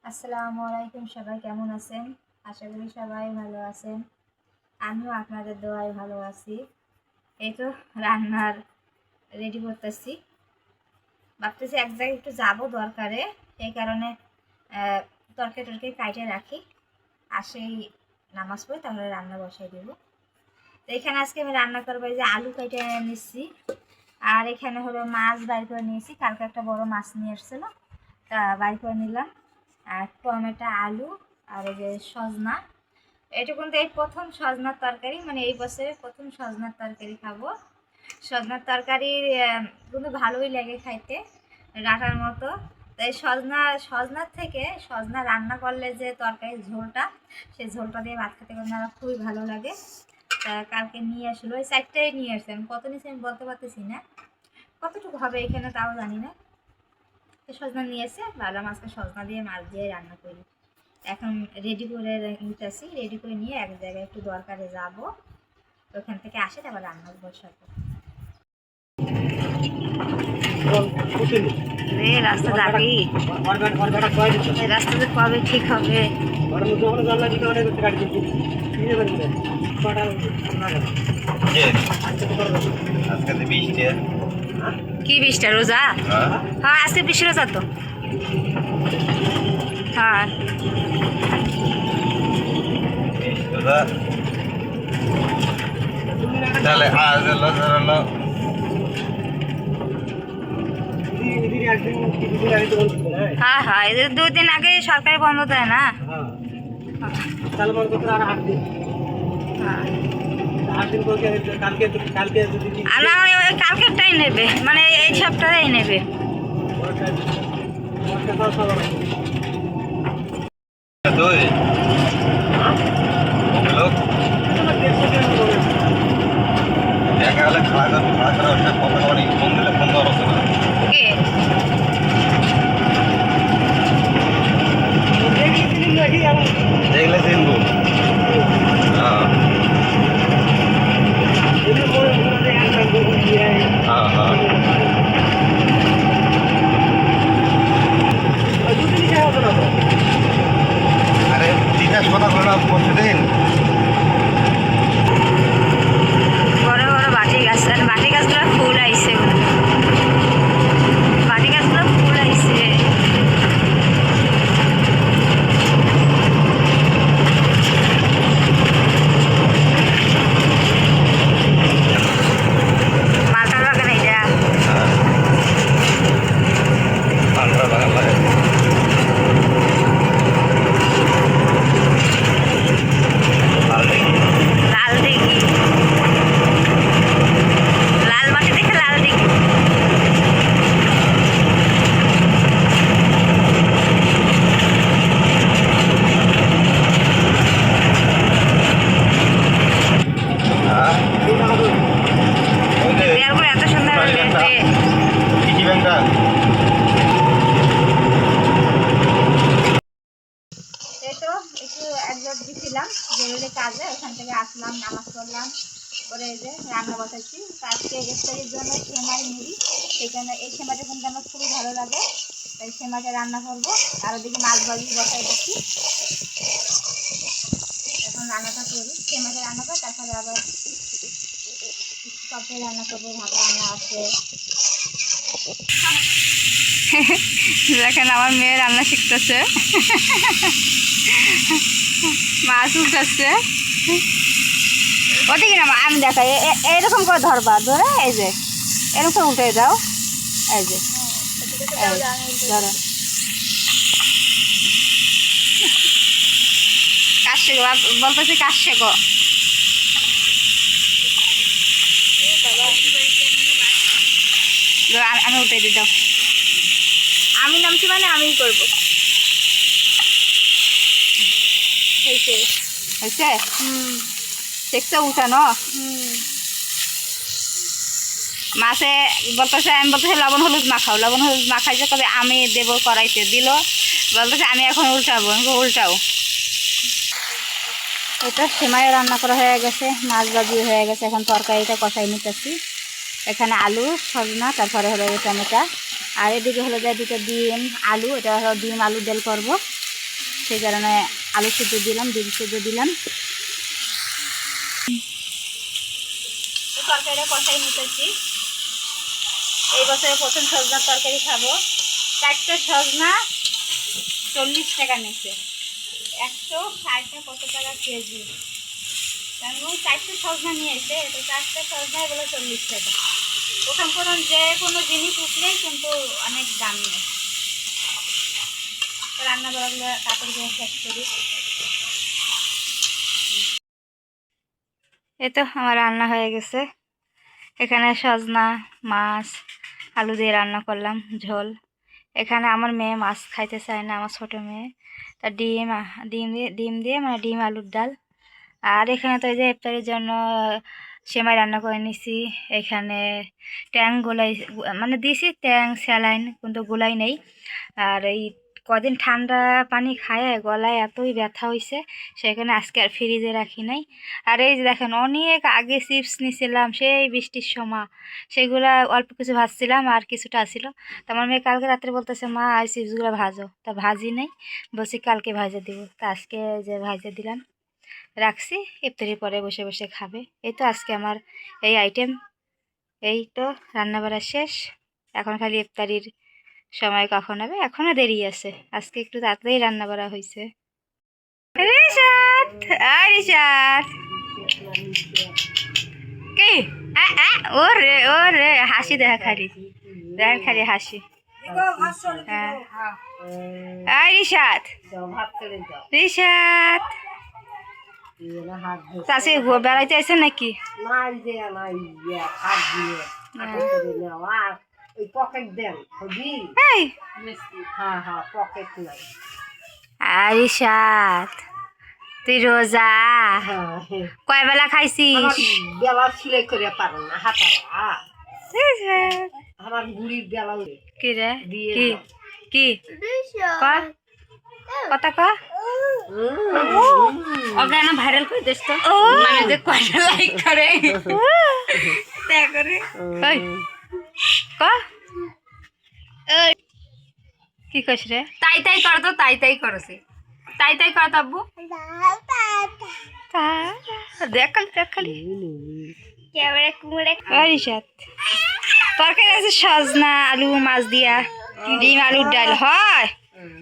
আসসালামু আলাইকুম, সবাই কেমন আছেন? আশা করি সবাই ভালো আছেন। আমিও আপনাদের দোয়ায় ভালো আছি। এই তো রান্নার রেডি করতেছি। ভাবতেছি এক জায়গায় একটু যাব দরকারে, এই কারণে তরকারি টরকারি কাইটে রাখি, আসেই নামাজ পড়ি তাহলে রান্না বসাই দেবো। তো এখানে আজকে আমি রান্না করবো, এই যে আলু কেটে নিচ্ছি, আর এখানে হলো মাছ বাইর করে নিয়েছি। কালকে একটা বড় মাছ নিয়ে এসেছিলো, তা বাইর করে নিলাম। আর টমেটো, আলু, আর এই যে সজনা। এটা কিন্তু এই প্রথম সজনার তরকারি, মানে এই বছরে প্রথম সজনার তরকারি খাবো। সজনার তরকারি কিন্তু ভালোই লাগে খাইতে, ডাঁটার মতো। তাই সজনার থেকে সজনা রান্না করলে যে তরকারির ঝোলটা, সেই ঝোলটা দিয়ে ভাত খেতে কিন্তু আমার খুবই ভালো লাগে। তা কালকে নিয়ে আসলো, ওই সাইডটাই নিয়ে আসছে। আমি কত নিচে আমি বলতে পারতেছি না, কতটুকু হবে এখানে তাও জানি না। সজনা নিয়ে এসে ভাবলাম আজকে সজনা দিয়ে মাছ দিয়ে রান্না করি। এখন রেডি করে নিতেছি, রেডি করে নিয়ে এক জায়গায় একটু দরকারে যাব, ওখান থেকে আসে তারপর রান্না বসাবো। রাস্তা যাবি, রাস্তাতে কবে ঠিক হবে? কি বৃষ্টি? রোজা? হ্যাঁ, আজকে বৃষ্টি রোজা তো। হ্যাঁ, তাহলে আজ হলো ধরো হ্যাঁ, হ্যাঁ, এদের 2 দিন আগে সরকারি বন্ধ দেয় না। না, ওই কালকেরটাই নেবে, মানে এই সপ্তাহেই নেবে। দই লোক দেখা গেলে খাওয়া করা ওটা কত অনেক ফোন দিলে ফোন দেওয়ার হতো না। কে? দেখলে চিনবো। হ্যাঁ হ্যাঁ হ্যাঁ আরে জিজ্ঞাসা কথা বলে না প্রতিদিন। বড় বড় বাটি গাছ, আর বাটি গাছগুলো ফুল আইছে, বাটি গাছগুলো ফুল আইছে। মালটার বাগান এইটা। আন্ডার বাগান লাগে লাল দিঘি, লাল মাটি দেখে লাল দিঘি। হ্যাঁ ওই যে দেয়ালগুলো এত সুন্দর লেটে। পিগি ব্যাংকটা। এই তো একটু অ্যাডজাস্ট দিছিলাম জরুরি কাজে, ওখান থেকে আসলাম, নামাজ পড়লাম, করে এই যে রান্না বসাচ্ছি। আজকে ইফতারির জন্য সেমাই মুড়ি, সেই জন্য এই সেমাইটা কিন্তু আমার খুবই ভালো লাগে, তাই সেমাইটা রান্না করবো। আর ওদিকে মাছ ভাজি বসাই দিচ্ছি, এখন রান্নাটা করি। সেমাইটা রান্না করে তারপরে আবার তরকারি রান্না করবো, ভাত রান্না আছে। দেখেন আমার মেয়ে রান্না শিখতেছে, মাছ উঠাচ্ছে। ওদিকে না, আমি দেখাই, এইরকম করে ধরবা, ধরে এই যে এরকম করে উঠে দাও, এই যে ধরো। কাজ শেখো, বলতেছি কাজ শেখো। আমি উঠে দিই, দাও। আমি নামছি মানে আমিই করবো। হয়েছে হয়েছে, দেখছো উঠানো। মাছে বলতেছে, আমি বলতেছি লবণ হলুদ মাখাও, লবণ হলুদ মাখাইছে, কবে আমি দেবো কড়াইতে, দিল। বলতেছে আমি এখন উল্টাবো, উল্টাও। এটা সেমাই রান্না করা হয়ে গেছে, মাছ ভাজি হয়ে গেছে, এখন তরকারিটা কষাই নিতেছি। এখানে আলু, সজনা, তারপরে হলো টমেটো, আর এদিকে হলো যে 2টা ডিম, আলু, এটা হলো ডিম আলু ডাল করবো। সেই কারণে আলু সিদ্ধ দিলাম, ডিম সিদ্ধ দিলাম। তরকারিটা কষাই নিতেছি। এই বছরে প্রথম সজনার তরকারি খাবো। 4টে সজনা 40 টাকা নিচ্ছে, 160 কত টাকা কেজি। কারণ 4টে সজনা নিয়ে এসে, তো 4টে সজনা এগুলো 40 টাকা। প্রথম প্রথম যে কোনো জিনিস উঠলেই কিন্তু অনেক দাম নেই। রান্না বাড়াগুলো কাপড় দিয়ে শেষ করি। এই তো আমার রান্না হয়ে গেছে। এখানে সজনা মাছ আলু দিয়ে রান্না করলাম ঝোল। এখানে আমার মেয়ে মাছ খাইতে চায় না, আমার ছোটো মেয়ে। তা ডিম দিয়ে মানে ডিম আলুর ডাল। আর এখানে তো এই যে ইফতারের জন্য সেমাই রান্না করে নিছি। এখানে ট্যাং গোলাই মানে দিছি, ট্যাং স্যালাইন কিন্তু গোলাই নেই। আর এই কদিন ঠান্ডা পানি খায় গলায় এতই ব্যথা হয়েছে, সেখানে আজকে আর ফ্রিজে রাখি নাই। আর এই যে দেখেন অনেক আগে চিপস নিয়েছিলাম সেই বৃষ্টির সময়, সেগুলা অল্প কিছু ভাজছিলাম আর কিছুটা আসছিল। তো আমার মেয়ে কালকে রাত্রে বলতেছে মা এই চিপসগুলো ভাজো, তা ভাজি নাই, বলছি কালকে ভাজা দিব। তা আজকে যে ভাজা দিলাম রাখছি, ইফতারির পরে বসে বসে খাবে। এই তো আজকে আমার এই আইটেম। এই তো রান্নাবাড়া শেষ, এখন খালি ইফতারির সময় কখন হবে, এখনো দেরি আছে। আজকে একটু তাড়াতাড়ি রান্না বাড়া হয়েছে। রিশাদ, রিশাদ কি ওরে ওরে হাসি দেখা খালি, দেখা খালি হাসি। হ্যাঁ রিশাদ, রিশাদ চাষি বেড়াইতে আসে নাকি? রিশাদ তুই রোজা কয় বেলা খাইছিস? বেলা সিলাই করে পারো না হাতারা আমার বুড়ির বেলা কি রে কি কি কথা ক অগানা ভাইরাল করে দিস তো, মানে যে কয়টা লাইক করে তা করে ওই ক কি কইছ রে? তাই তাই কর তো, তাই তাই করছে, তাই তাই কর তো আব্বু। দেখালি দেখালি কেমন কুমড়ে রিশাদ তরকারি আছে সজনা আলু মাছ দিয়া ডিম আলুর ডাল হয়।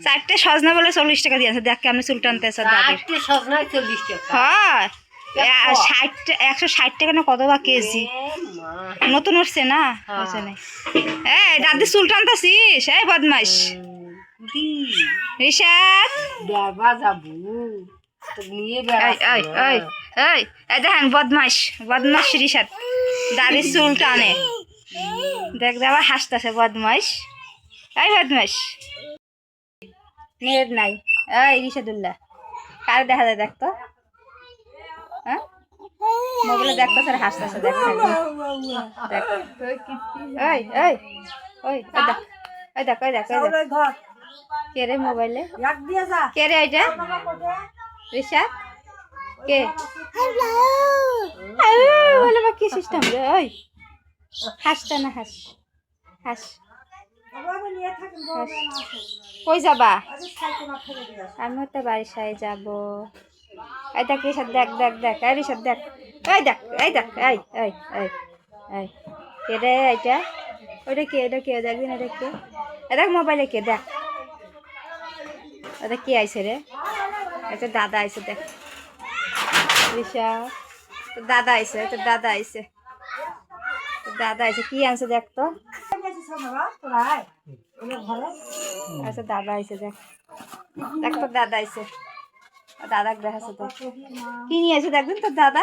4টে সজনা বলে 40 টাকা দিয়েছে। দেখ কেমন চুল টানতেছে দাদির। 40 টাকা হয় 160 টাকা না কত বা কেজি, নতুন উঠছে না হচ্ছে না। এই দাদি চুল টানতেছিস এই বদমাইশ রিশাদ। দেখেন বদমাইশ বদমাইশ রিশাদ দাদির চুল টানে। দেখ আবার হাসতেছে বদমাইশ, এই বদমাইশ। নেট নাই এই রিশাদুল্লাহ, কার দেখা যায় দেখ তো, হ্যাঁ মোবাইলে দেখতেছে আর হাসতেছে। দেখ দেখ ওই ওই ওই দেখ ওই দেখ ওই দেখ ওই দেখ কে রে মোবাইলে কে রে এটা রিশাদ কে বলে বা কি সিস্টেম রে? ওই হাসতে না হাস হাস কই যাবা? আমিও তো বারিশায় যাবো। এই দেখ রিশাদ দেখ দেখ দেখ এই রিশাদ দেখ এই দেখ এই দেখ এই এই এই এই কে রে এইটা? ওটা কে? এটা কে? দেখবিন এটা কে? দেখ মোবাইলে কে? দেখ ওটা কে আইছে রে? এটা দাদা আইছে দেখ রিশা, তোর দাদা আইছে, তোর দাদা আইছে, তোর দাদা আইছে। কি আনছে দেখ তো? আচ্ছা দাদা আইছে দেখ, দেখ তোর দাদা আইছে, দাদা দেখাচ্ছে তো কি নিয়ে এসে দেখবেন তোর দাদা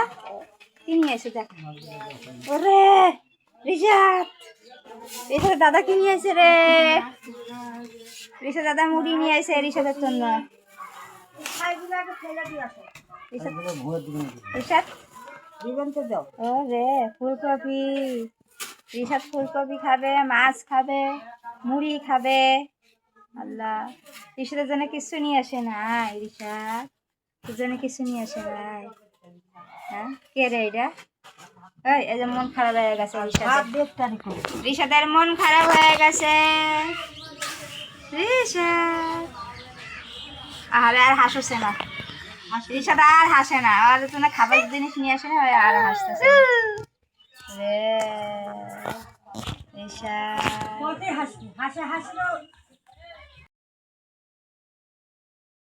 কি নিয়ে এসে দেখ। ওরে রিশাদ রিশাদ দাদা কি নিয়ে আসে রে? রিশাদ দাদা মুড়ি নিয়ে আসে রিশাদের জন্য। রিশাদ ও রে ফুলকপি, রিশাদ ফুলকপি খাবে, মাছ খাবে, মুড়ি খাবে। আল্লাহ রিশাদের জন্য কিছু নিয়ে আসে নাই, রিশাদ তোর জন্য কিছু নিয়ে আসে নাই। হ্যাঁ কে রে এটা? এই যে মন খারাপ হয়ে গেছে রিশাদের মন খারাপ হয়ে গেছে রিশাদ। আরে আর হাসছে না, রিশাদ আর হাসে না, আর তো না খাবার জিনিস নিয়ে আসে না, ওই আর হাসতেছে না। রে রিশাদ হাসি হাসি হাসি